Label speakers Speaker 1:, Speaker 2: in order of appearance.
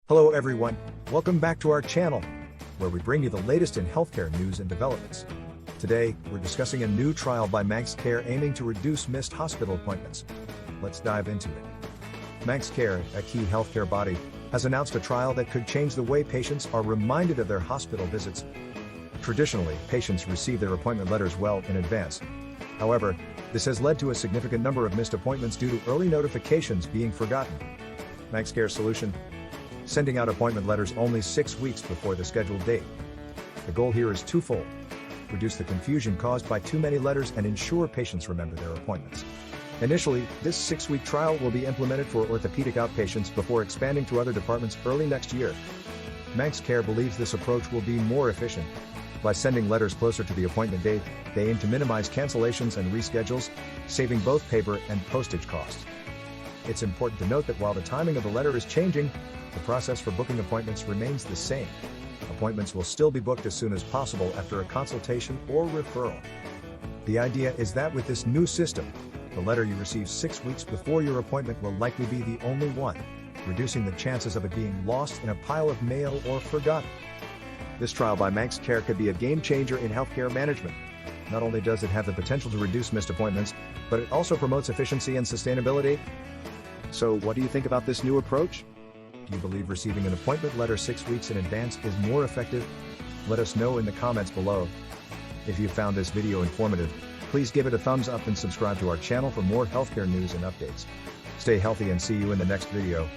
Speaker 1: Hello everyone, welcome back to our channel, where we bring you the latest in healthcare news and developments. Today, we're discussing a new trial by Manx Care aiming to reduce missed hospital appointments. Let's dive into it. Manx Care, a key healthcare body, has announced a trial that could change the way patients are reminded of their hospital visits. Traditionally, patients receive their appointment letters well in advance. However, this has led to a significant number of missed appointments due to early notifications being forgotten. Manx Care's solution: sending out appointment letters only 6 weeks before the scheduled date. The goal here is twofold: reduce the confusion caused by too many letters and ensure patients remember their appointments. Initially, this 6-week trial will be implemented for orthopedic outpatients before expanding to other departments early next year. Manx Care believes this approach will be more efficient. By sending letters closer to the appointment date, they aim to minimize cancellations and reschedules, saving both paper and postage costs. It's important to note that while the timing of the letter is changing, the process for booking appointments remains the same. Appointments will still be booked as soon as possible after a consultation or referral. The idea is that with this new system, the letter you receive 6 weeks before your appointment will likely be the only one, reducing the chances of it being lost in a pile of mail or forgotten. This trial by Manx Care could be a game changer in healthcare management. Not only does it have the potential to reduce missed appointments, but it also promotes efficiency and sustainability. So, what do you think about this new approach? Do you believe receiving an appointment letter 6 weeks in advance is more effective? Let us know in the comments below. If you found this video informative, please give it a thumbs up and subscribe to our channel for more healthcare news and updates. Stay healthy and see you in the next video.